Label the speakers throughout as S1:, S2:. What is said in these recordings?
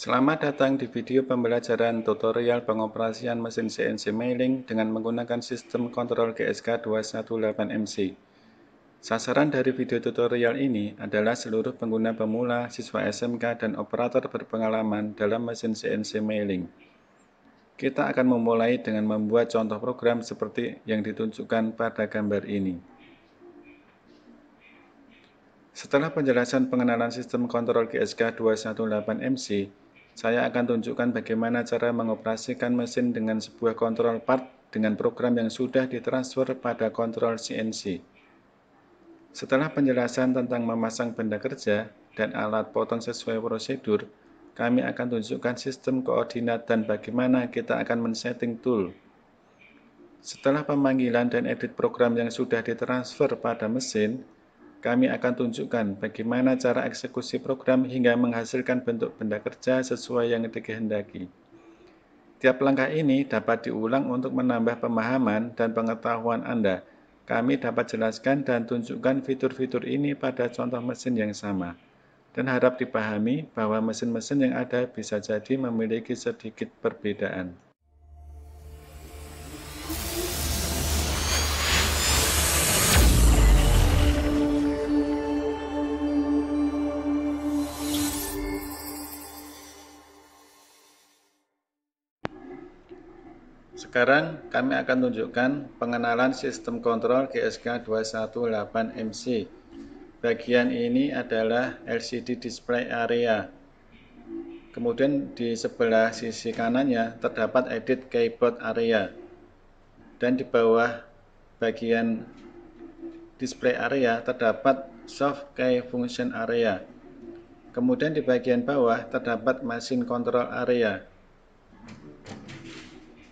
S1: Selamat datang di video pembelajaran tutorial pengoperasian mesin CNC milling dengan menggunakan sistem kontrol GSK 218MC. Sasaran dari video tutorial ini adalah seluruh pengguna pemula, siswa SMK, dan operator berpengalaman dalam mesin CNC milling. Kita akan memulai dengan membuat contoh program seperti yang ditunjukkan pada gambar ini. Setelah penjelasan pengenalan sistem kontrol GSK 218MC, saya akan tunjukkan bagaimana cara mengoperasikan mesin dengan sebuah kontrol part dengan program yang sudah ditransfer pada kontrol CNC. Setelah penjelasan tentang memasang benda kerja dan alat potong sesuai prosedur, kami akan tunjukkan sistem koordinat dan bagaimana kita akan men-setting tool. Setelah pemanggilan dan edit program yang sudah ditransfer pada mesin, kami akan tunjukkan bagaimana cara eksekusi program hingga menghasilkan bentuk benda kerja sesuai yang dikehendaki. Tiap langkah ini dapat diulang untuk menambah pemahaman dan pengetahuan Anda. Kami dapat jelaskan dan tunjukkan fitur-fitur ini pada contoh mesin yang sama. Dan harap dipahami bahwa mesin-mesin yang ada bisa jadi memiliki sedikit perbedaan. Sekarang kami akan tunjukkan pengenalan sistem kontrol GSK 218MC. Bagian ini adalah LCD display area. Kemudian di sebelah sisi kanannya terdapat edit keyboard area. Dan di bawah bagian display area terdapat soft key function area. Kemudian di bagian bawah terdapat machine control area.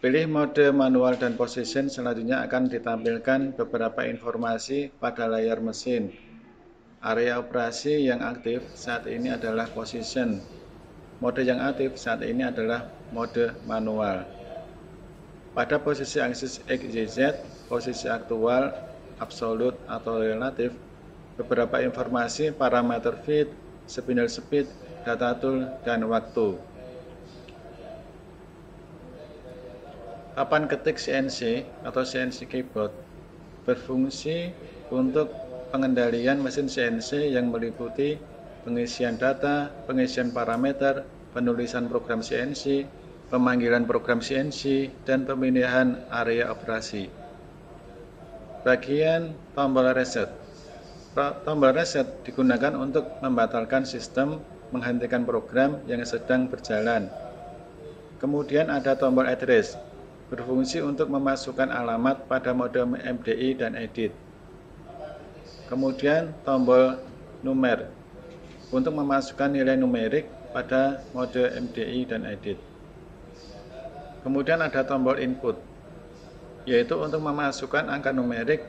S1: Pilih mode manual dan position, selanjutnya akan ditampilkan beberapa informasi pada layar mesin. Area operasi yang aktif saat ini adalah position. Mode yang aktif saat ini adalah mode manual. Pada posisi aksis XYZ, posisi aktual, absolut atau relatif, beberapa informasi parameter feed, spindle speed, data tool, dan waktu. Papan ketik CNC atau CNC keyboard berfungsi untuk pengendalian mesin CNC yang meliputi pengisian data, pengisian parameter, penulisan program CNC, pemanggilan program CNC, dan pemilihan area operasi. Bagian tombol reset. Tombol reset digunakan untuk membatalkan sistem, menghentikan program yang sedang berjalan. Kemudian ada tombol address, berfungsi untuk memasukkan alamat pada mode MDI dan edit. Kemudian tombol numer, untuk memasukkan nilai numerik pada mode MDI dan edit. Kemudian ada tombol input, yaitu untuk memasukkan angka numerik,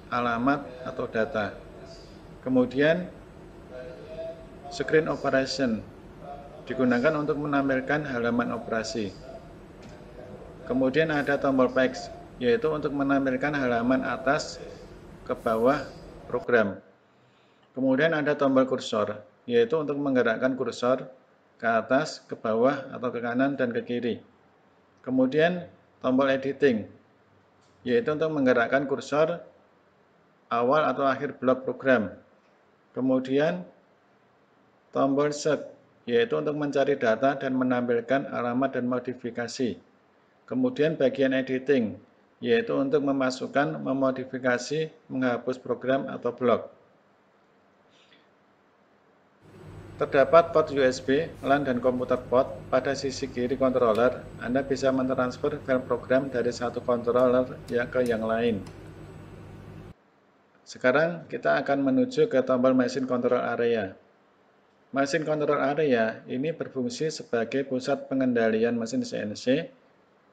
S1: alamat, atau data. Kemudian screen operation, digunakan untuk menampilkan halaman operasi. Kemudian ada tombol page, yaitu untuk menampilkan halaman atas ke bawah program. Kemudian ada tombol kursor, yaitu untuk menggerakkan kursor ke atas, ke bawah, atau ke kanan dan ke kiri. Kemudian tombol editing, yaitu untuk menggerakkan kursor awal atau akhir blok program. Kemudian tombol search, yaitu untuk mencari data dan menampilkan alamat dan modifikasi. Kemudian bagian editing, yaitu untuk memasukkan, memodifikasi, menghapus program atau blok. Terdapat port USB, LAN, dan komputer port pada sisi kiri controller. Anda bisa mentransfer file program dari satu controller ke yang lain. Sekarang kita akan menuju ke tombol machine control area. Machine control area ini berfungsi sebagai pusat pengendalian mesin CNC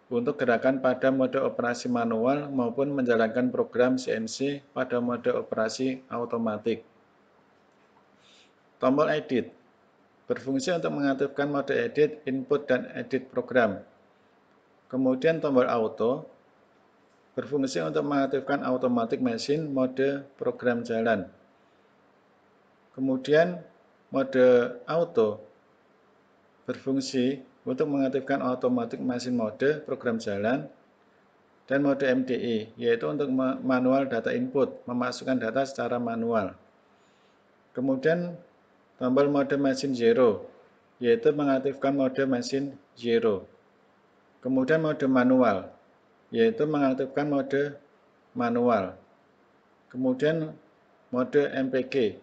S1: untuk gerakan pada mode operasi manual maupun menjalankan program CNC pada mode operasi otomatis. Tombol edit berfungsi untuk mengaktifkan mode edit, input, dan edit program. Kemudian tombol auto berfungsi untuk mengaktifkan automatic machine mode program jalan. Kemudian mode auto berfungsi untuk mengaktifkan automatic machine mode program jalan, dan mode MDI, yaitu untuk manual data input, memasukkan data secara manual. Kemudian tombol mode machine zero, yaitu mengaktifkan mode machine zero. Kemudian mode manual, yaitu mengaktifkan mode manual. Kemudian mode MPG,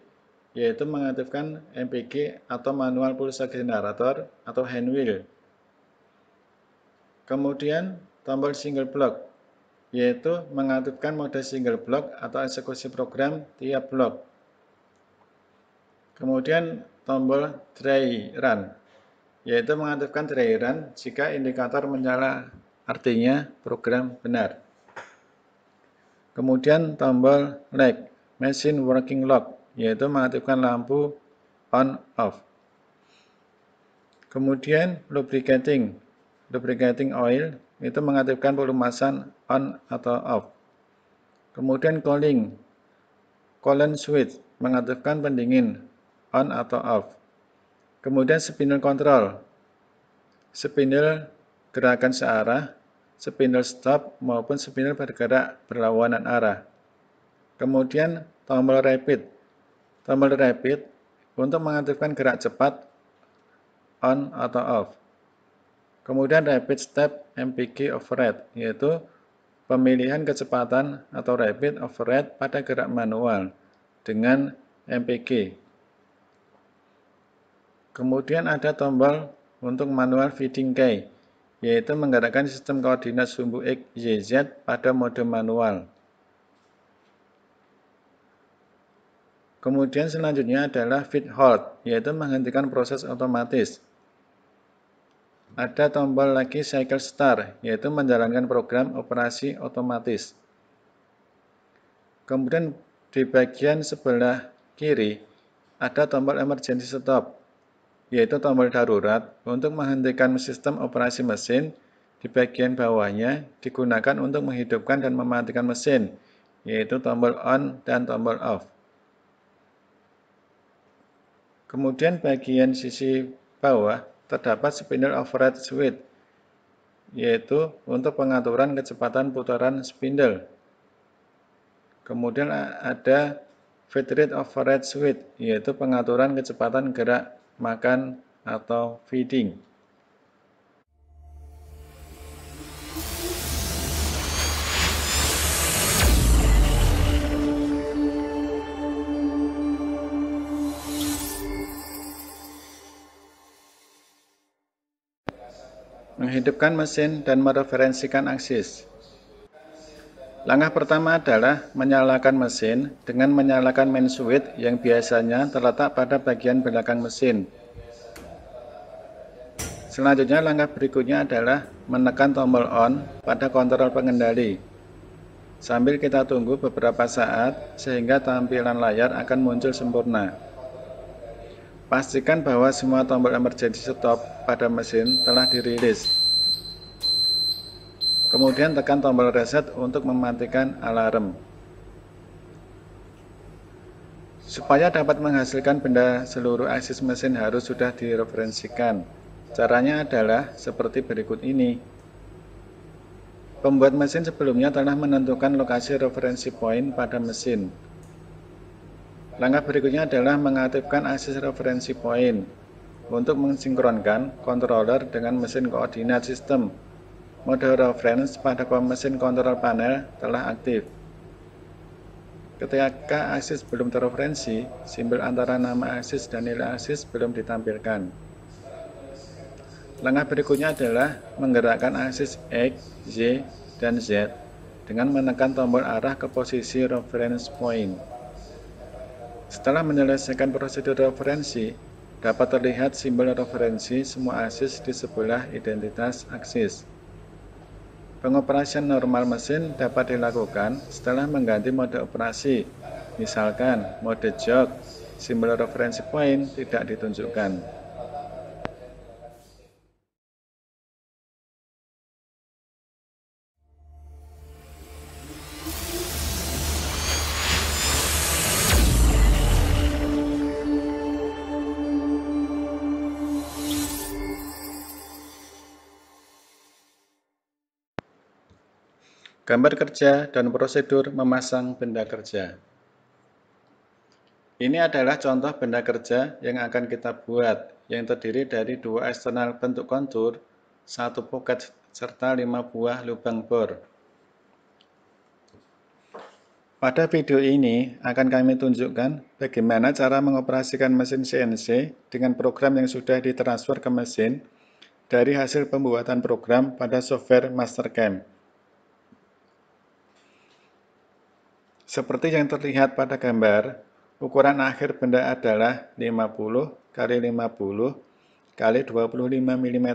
S1: yaitu mengaktifkan MPG atau manual pulsa generator atau hand wheel. Kemudian tombol single block, yaitu mengaktifkan mode single block atau eksekusi program tiap blok. Kemudian tombol dry run, yaitu mengaktifkan dry run jika indikator menyala, artinya program benar. Kemudian tombol lag, machine working log, yaitu mengaktifkan lampu on off. Kemudian lubricating oil, itu mengaktifkan pelumasan on atau off. Kemudian cooling switch, mengaktifkan pendingin on atau off. Kemudian spindle control, spindle gerakan searah, spindle stop maupun spindle bergerak berlawanan arah. Kemudian tombol rapid untuk mengaktifkan gerak cepat on atau off. Kemudian rapid step MPG override, yaitu pemilihan kecepatan atau rapid override pada gerak manual dengan MPG. Kemudian ada tombol untuk manual feeding key, yaitu menggerakkan sistem koordinat sumbu X, Y, Z pada mode manual. Kemudian selanjutnya adalah feed hold, yaitu menghentikan proses otomatis. Ada tombol lagi cycle start, yaitu menjalankan program operasi otomatis. Kemudian di bagian sebelah kiri ada tombol emergency stop, yaitu tombol darurat untuk menghentikan sistem operasi mesin. Di bagian bawahnya digunakan untuk menghidupkan dan mematikan mesin, yaitu tombol on dan tombol off. Kemudian bagian sisi bawah terdapat spindle override switch, yaitu untuk pengaturan kecepatan putaran spindle. Kemudian ada feed rate override switch, yaitu pengaturan kecepatan gerak makan atau feeding. Menghidupkan mesin dan mereferensikan aksis. Langkah pertama adalah menyalakan mesin dengan menyalakan main switch yang biasanya terletak pada bagian belakang mesin. Selanjutnya langkah berikutnya adalah menekan tombol on pada kontrol pengendali. Sambil kita tunggu beberapa saat sehingga tampilan layar akan muncul sempurna. Pastikan bahwa semua tombol emergency stop pada mesin telah dirilis. Kemudian tekan tombol reset untuk mematikan alarm. Supaya dapat menghasilkan benda seluruh aksis mesin harus sudah direferensikan. Caranya adalah seperti berikut ini. Pembuat mesin sebelumnya telah menentukan lokasi referensi point pada mesin. Langkah berikutnya adalah mengaktifkan akses referensi point untuk mensinkronkan controller dengan mesin koordinat sistem. Mode reference pada mesin kontrol panel telah aktif. Ketika aksis belum terreferensi, simbol antara nama aksis dan nilai aksis belum ditampilkan. Langkah berikutnya adalah menggerakkan aksis X, Y, dan Z dengan menekan tombol arah ke posisi reference point. Setelah menyelesaikan prosedur referensi, dapat terlihat simbol referensi semua aksis di sebelah identitas aksis. Pengoperasian normal mesin dapat dilakukan setelah mengganti mode operasi, misalkan mode jog, simbol referensi point tidak ditunjukkan. Gambar kerja dan prosedur memasang benda kerja. Ini adalah contoh benda kerja yang akan kita buat, yang terdiri dari 2 eksternal bentuk kontur, 1 poket, serta 5 buah lubang bor. Pada video ini akan kami tunjukkan bagaimana cara mengoperasikan mesin CNC dengan program yang sudah ditransfer ke mesin dari hasil pembuatan program pada software Mastercam. Seperti yang terlihat pada gambar, ukuran akhir benda adalah 50 x 50 x 25 mm.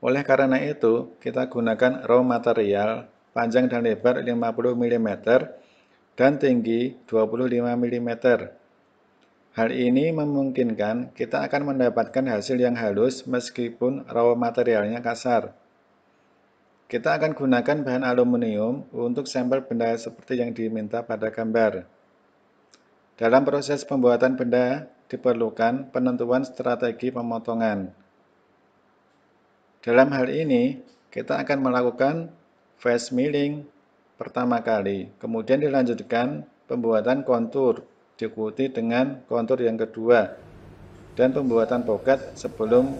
S1: Oleh karena itu, kita gunakan raw material panjang dan lebar 50 mm dan tinggi 25 mm. Hal ini memungkinkan kita akan mendapatkan hasil yang halus meskipun raw materialnya kasar. Kita akan gunakan bahan aluminium untuk sampel benda seperti yang diminta pada gambar. Dalam proses pembuatan benda diperlukan penentuan strategi pemotongan. Dalam hal ini, kita akan melakukan face milling pertama kali, kemudian dilanjutkan pembuatan kontur, diikuti dengan kontur yang kedua, dan pembuatan pocket sebelum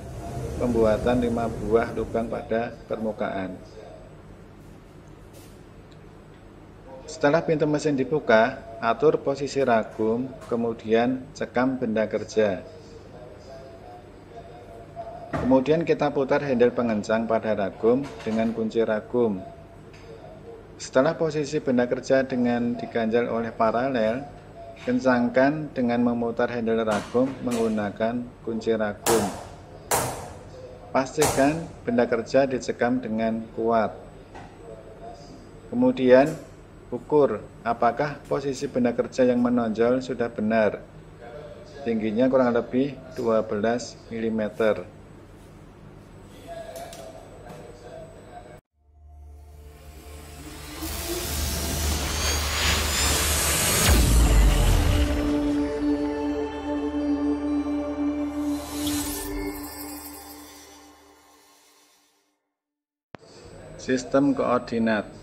S1: pembuatan 5 buah lubang pada permukaan. Setelah pintu mesin dibuka, atur posisi ragum, kemudian cekam benda kerja. Kemudian kita putar handle pengencang pada ragum dengan kunci ragum. Setelah posisi benda kerja dengan diganjal oleh paralel, kencangkan dengan memutar handle ragum menggunakan kunci ragum. Pastikan benda kerja dicekam dengan kuat. Kemudian, ukur apakah posisi benda kerja yang menonjol sudah benar. Tingginya kurang lebih 12 mm. Sistem koordinat.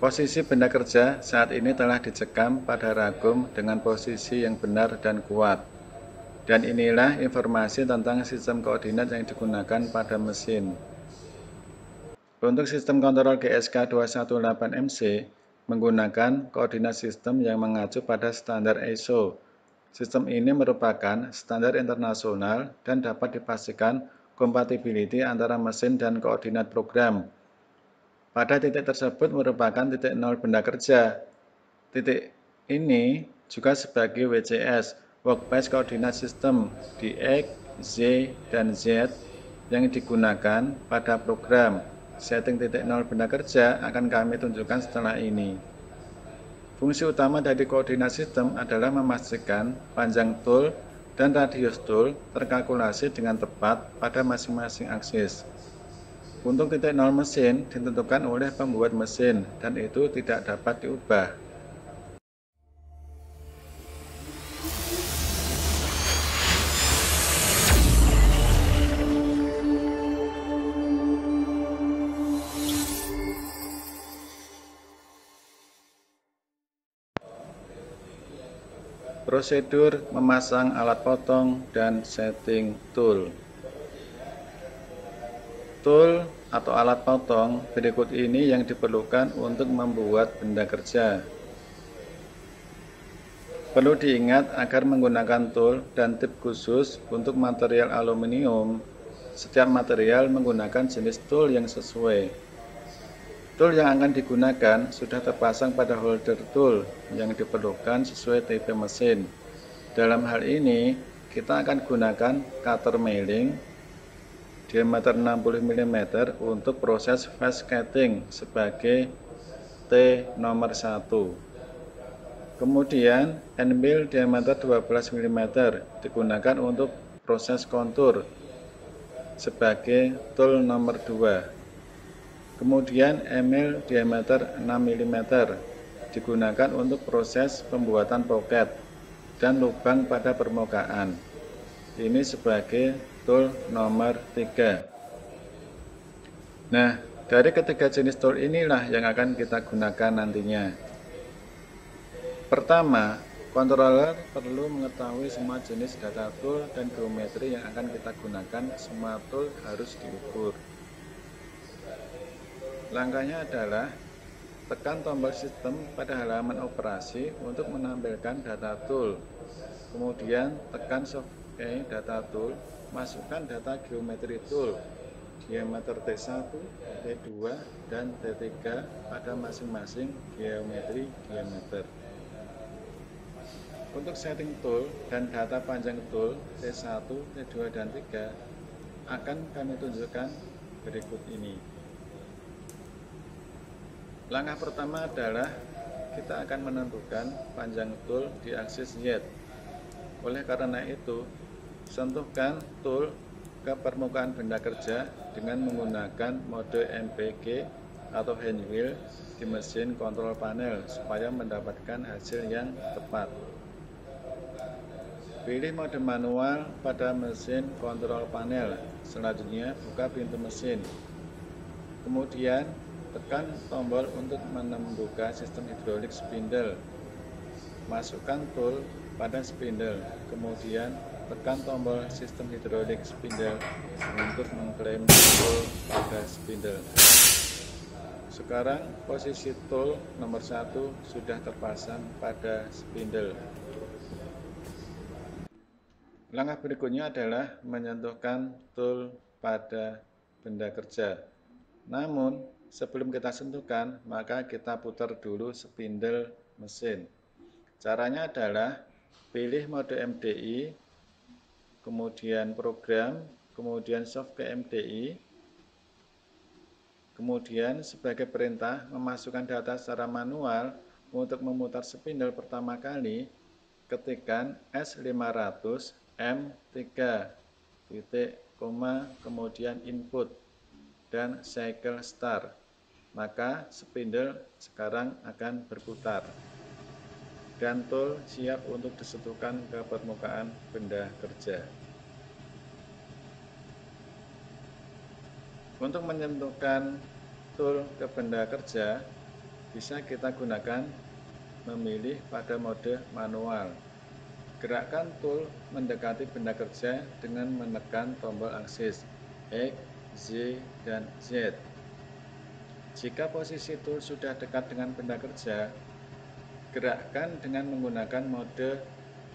S1: Posisi benda kerja saat ini telah dicekam pada ragum dengan posisi yang benar dan kuat. Dan inilah informasi tentang sistem koordinat yang digunakan pada mesin. Untuk sistem kontrol GSK 218MC menggunakan koordinat sistem yang mengacu pada standar ISO. Sistem ini merupakan standar internasional dan dapat dipastikan compatibility antara mesin dan koordinat program. Pada titik tersebut merupakan titik nol benda kerja. Titik ini juga sebagai WCS, Workspace Coordinate System, di X, Z, dan Z yang digunakan pada program. Setting titik nol benda kerja akan kami tunjukkan setelah ini. Fungsi utama dari koordinat sistem adalah memastikan panjang tool dan radius tool terkalkulasi dengan tepat pada masing-masing aksis. Untuk titik nol mesin ditentukan oleh pembuat mesin dan itu tidak dapat diubah. Prosedur memasang alat potong dan setting tool. Tool atau alat potong berikut ini yang diperlukan untuk membuat benda kerja. Perlu diingat agar menggunakan tool dan tip khusus untuk material aluminium. Setiap material menggunakan jenis tool yang sesuai. Tool yang akan digunakan sudah terpasang pada holder tool yang diperlukan sesuai tipe mesin. Dalam hal ini, kita akan gunakan cutter milling diameter 60 mm untuk proses fast cutting sebagai T nomor 1. Kemudian end mill diameter 12 mm digunakan untuk proses kontur sebagai tool nomor 2. Kemudian M-mill diameter 6 mm digunakan untuk proses pembuatan pocket dan lubang pada permukaan. Ini sebagai tool nomor 3. Nah, Dari ketiga jenis tool inilah yang akan kita gunakan nantinya. Pertama, controller perlu mengetahui semua jenis data tool dan geometri yang akan kita gunakan. Semua tool harus diukur. Langkahnya adalah tekan tombol sistem pada halaman operasi untuk menampilkan data tool. Kemudian tekan software data tool, masukkan data geometri tool, diameter T1, T2, dan T3 pada masing-masing geometri diameter. Untuk setting tool dan data panjang tool T1, T2, dan T3 akan kami tunjukkan berikut ini. Langkah pertama adalah kita akan menentukan panjang tool di aksis Z. Oleh karena itu, sentuhkan tool ke permukaan benda kerja dengan menggunakan mode MPG atau hand wheel di mesin kontrol panel supaya mendapatkan hasil yang tepat. Pilih mode manual pada mesin kontrol panel. Selanjutnya, buka pintu mesin. Kemudian, tekan tombol untuk membuka sistem hidrolik spindle. Masukkan tool pada spindle. Kemudian, tekan tombol sistem hidrolik spindle untuk mengklaim tool pada spindle. Sekarang, posisi tool nomor 1 sudah terpasang pada spindle. Langkah berikutnya adalah menyentuhkan tool pada benda kerja. Namun, sebelum kita sentuhkan, maka kita putar dulu spindle mesin. Caranya adalah pilih mode MDI, kemudian program, kemudian software MDI, kemudian sebagai perintah memasukkan data secara manual. Untuk memutar spindle pertama kali, ketikkan S500 M3 titik koma kemudian input dan cycle start, maka spindle sekarang akan berputar dan tool siap untuk disentuhkan ke permukaan benda kerja. Untuk menyentuhkan tool ke benda kerja, bisa kita gunakan memilih pada mode manual. Gerakkan tool mendekati benda kerja dengan menekan tombol aksis X, Z, dan Z. Jika posisi tool sudah dekat dengan benda kerja, gerakkan dengan menggunakan mode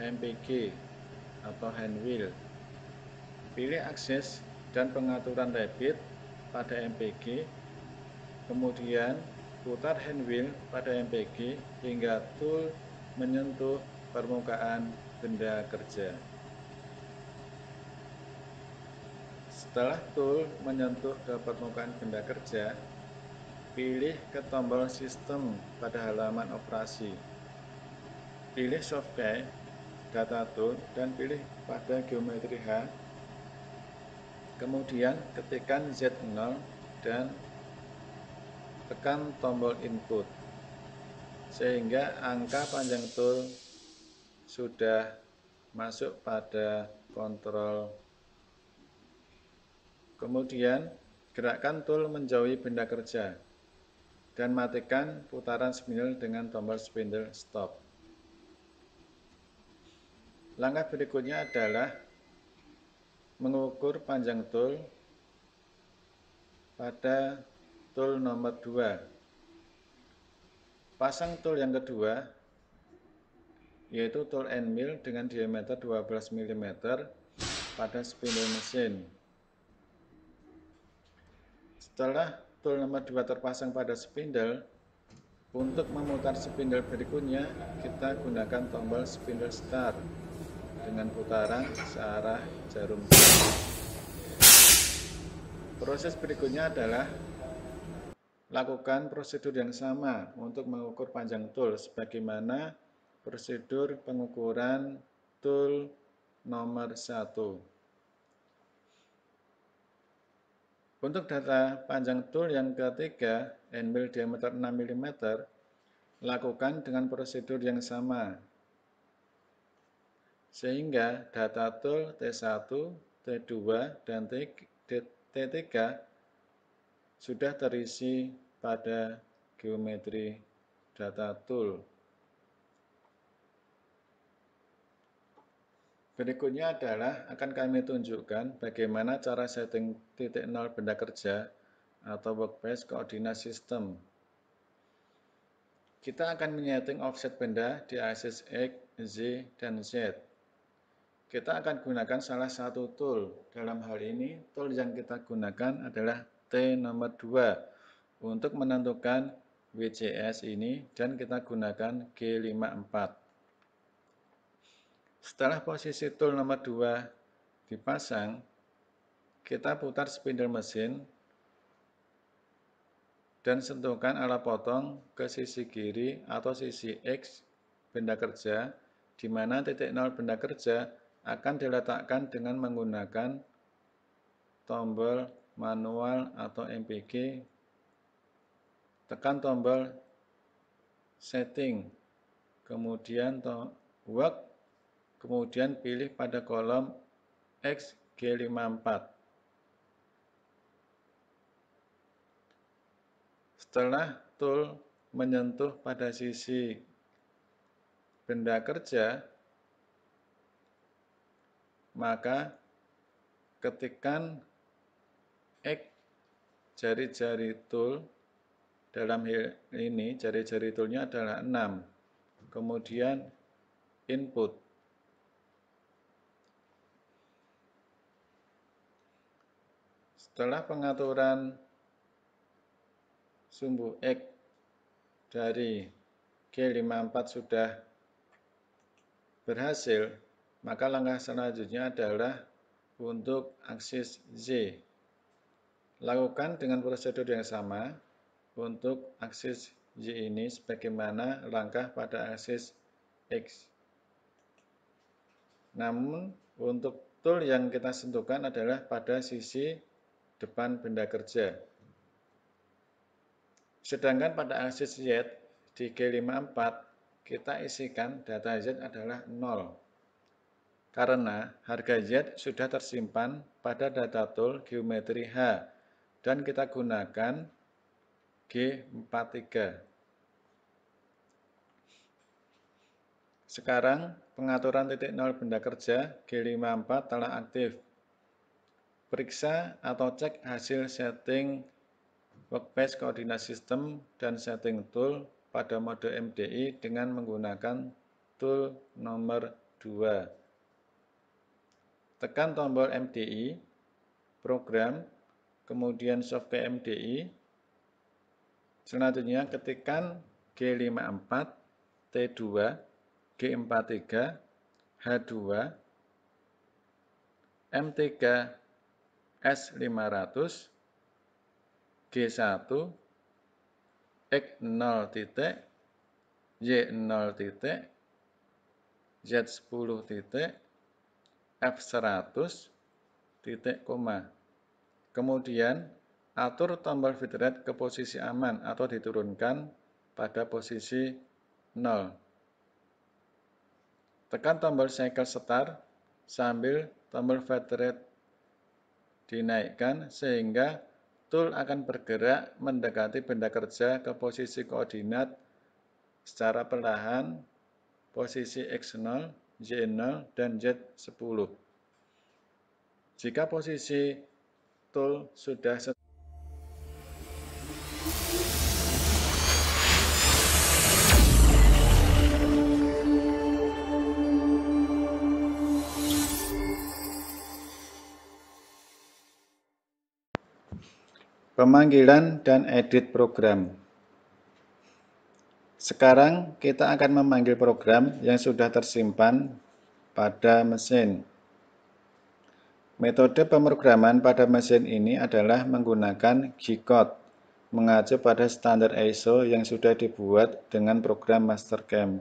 S1: MPG atau hand wheel. Pilih akses dan pengaturan rapid pada MPG, kemudian putar hand wheel pada MPG hingga tool menyentuh permukaan benda kerja. Setelah tool menyentuh ke permukaan benda kerja, pilih ke tombol sistem pada halaman operasi. Pilih software, data tool, dan pilih pada geometri H. Kemudian ketikkan Z0 dan tekan tombol input, sehingga angka panjang tool sudah masuk pada kontrol. Kemudian gerakkan tool menjauhi benda kerja dan matikan putaran spindle dengan tombol spindle stop. Langkah berikutnya adalah mengukur panjang tool pada tool nomor 2. Pasang tool yang kedua, yaitu tool end mill dengan diameter 12 mm pada spindle mesin. Setelah tool nomor 2 terpasang pada spindle, untuk memutar spindle berikutnya, kita gunakan tombol spindle start dengan putaran searah jarum. Proses berikutnya adalah lakukan prosedur yang sama untuk mengukur panjang tool sebagaimana prosedur pengukuran tool nomor 1. Untuk data panjang tool yang ketiga, end mill diameter 6 mm, lakukan dengan prosedur yang sama. Sehingga data tool T1, T2, dan T3 sudah terisi pada Geometry Data Tool. Berikutnya adalah akan kami tunjukkan bagaimana cara setting titik nol benda kerja atau workspace coordinate system. Kita akan menyeting offset benda di aksis X, Z, dan Z. Kita akan gunakan salah satu tool. Dalam hal ini, tool yang kita gunakan adalah T nomor 2 untuk menentukan WCS ini, dan kita gunakan G54. Setelah posisi tool nomor 2 dipasang, kita putar spindle mesin dan sentuhkan alat potong ke sisi kiri atau sisi X benda kerja, di mana titik nol benda kerja akan diletakkan dengan menggunakan tombol manual atau MPG. Tekan tombol setting, kemudian work, kemudian pilih pada kolom X G54. Setelah tool menyentuh pada sisi benda kerja, maka ketikkan X jari-jari tool, dalam hal ini jari-jari toolnya adalah 6, kemudian input. Setelah pengaturan sumbu X dari G54 sudah berhasil, maka langkah selanjutnya adalah untuk aksis Z. Lakukan dengan prosedur yang sama untuk aksis Y ini sebagaimana langkah pada aksis X. Namun, untuk tool yang kita sentuhkan adalah pada sisi depan benda kerja. Sedangkan pada aksis Z di G54, kita isikan data Z adalah 0. Karena harga Z sudah tersimpan pada data tool geometri H, dan kita gunakan G43. Sekarang pengaturan titik nol benda kerja G54 telah aktif. Periksa atau cek hasil setting workspace coordinate system dan setting tool pada mode MDI dengan menggunakan tool nomor 2. Tekan tombol MDI, program, kemudian software MDI. Selanjutnya ketikkan G54, T2, G43, H2, M3, S500, G1, X0 titik, Y0 titik, Z10 titik, F100 titik koma. Kemudian atur tombol bitrate ke posisi aman atau diturunkan pada posisi 0. Tekan tombol cycle start sambil tombol bitrate dinaikkan sehingga tool akan bergerak mendekati benda kerja ke posisi koordinat secara perlahan, posisi X0, Y0, dan Z10. Jika posisi tool sudah pemanggilan dan edit program. Sekarang kita akan memanggil program yang sudah tersimpan pada mesin. Metode pemrograman pada mesin ini adalah menggunakan G-code, mengacu pada standar ISO yang sudah dibuat dengan program Mastercam.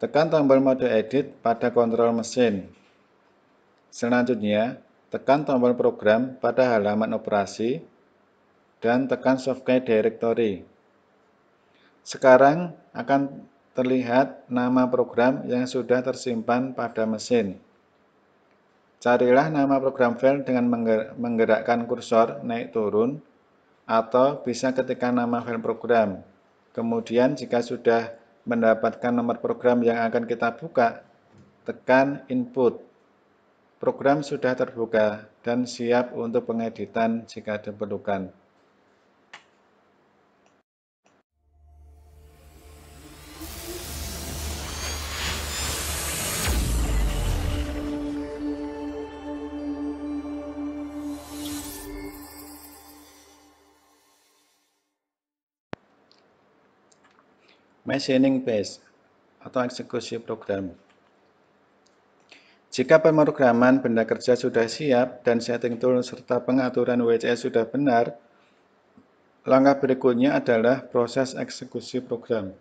S1: Tekan tombol mode edit pada kontrol mesin. Selanjutnya, tekan tombol program pada halaman operasi dan tekan software directory. Sekarang akan terlihat nama program yang sudah tersimpan pada mesin. Carilah nama program file dengan menggerakkan kursor naik turun, atau bisa ketikkan nama file program. Kemudian jika sudah mendapatkan nomor program yang akan kita buka, tekan input. Program sudah terbuka dan siap untuk pengeditan jika diperlukan. Machining phase atau eksekusi program. Jika pemrograman benda kerja sudah siap dan setting tool serta pengaturan WCS sudah benar, langkah berikutnya adalah proses eksekusi program.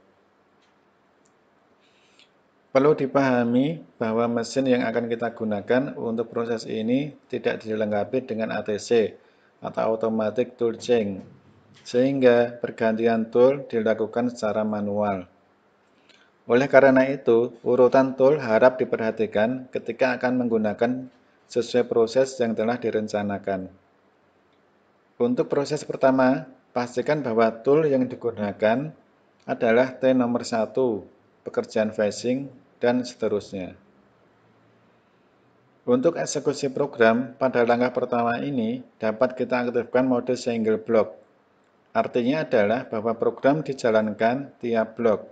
S1: Perlu dipahami bahwa mesin yang akan kita gunakan untuk proses ini tidak dilengkapi dengan ATC atau Automatic Tool Chain, sehingga pergantian tool dilakukan secara manual. Oleh karena itu, urutan tool harap diperhatikan ketika akan menggunakan sesuai proses yang telah direncanakan. Untuk proses pertama, pastikan bahwa tool yang digunakan adalah T nomor 1, pekerjaan phasing, dan seterusnya. Untuk eksekusi program, pada langkah pertama ini dapat kita aktifkan mode single block. Artinya adalah bahwa program dijalankan tiap blok.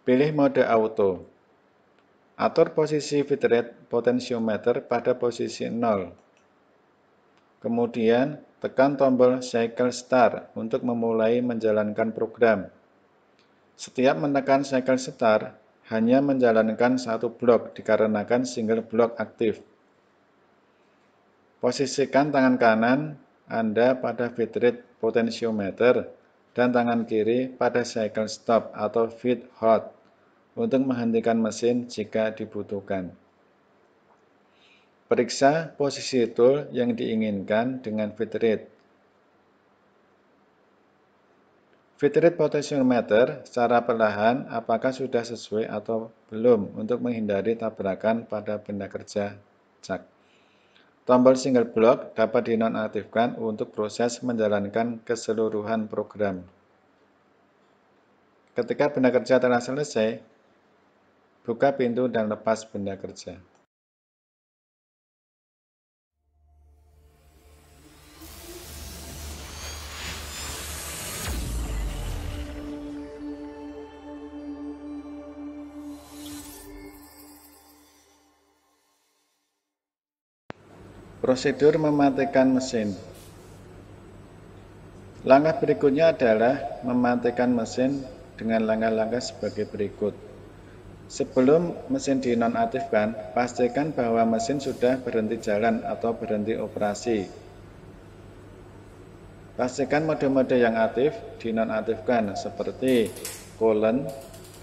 S1: Pilih mode auto. Atur posisi bitrate potentiometer pada posisi 0. Kemudian, tekan tombol cycle start untuk memulai menjalankan program. Setiap menekan cycle start, hanya menjalankan satu blok dikarenakan single block aktif. Posisikan tangan kanan Anda pada bitrate potentiometer dan tangan kiri pada cycle stop atau feed hold untuk menghentikan mesin jika dibutuhkan. Periksa posisi tool yang diinginkan dengan bitrate. Bitrate potentiometer secara perlahan apakah sudah sesuai atau belum untuk menghindari tabrakan pada benda kerja jak. Tombol single block dapat dinonaktifkan untuk proses menjalankan keseluruhan program. Ketika benda kerja telah selesai, buka pintu dan lepas benda kerja. Prosedur mematikan mesin. Langkah berikutnya adalah mematikan mesin dengan langkah-langkah sebagai berikut. Sebelum mesin dinonaktifkan, pastikan bahwa mesin sudah berhenti jalan atau berhenti operasi. Pastikan mode-mode yang aktif dinonaktifkan seperti coolant,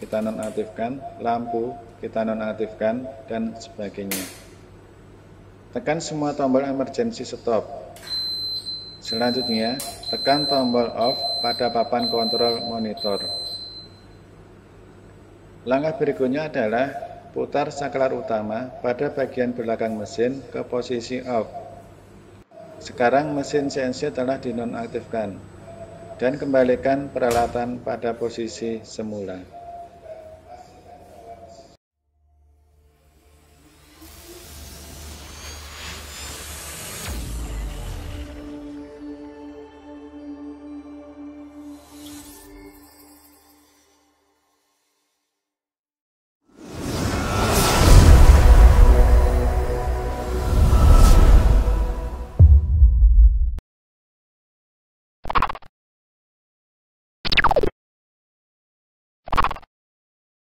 S1: kita nonaktifkan, lampu, kita nonaktifkan, dan sebagainya. Tekan semua tombol emergency stop. Selanjutnya, tekan tombol off pada papan kontrol monitor. Langkah berikutnya adalah putar saklar utama pada bagian belakang mesin ke posisi off. Sekarang mesin CNC telah dinonaktifkan dan kembalikan peralatan pada posisi semula.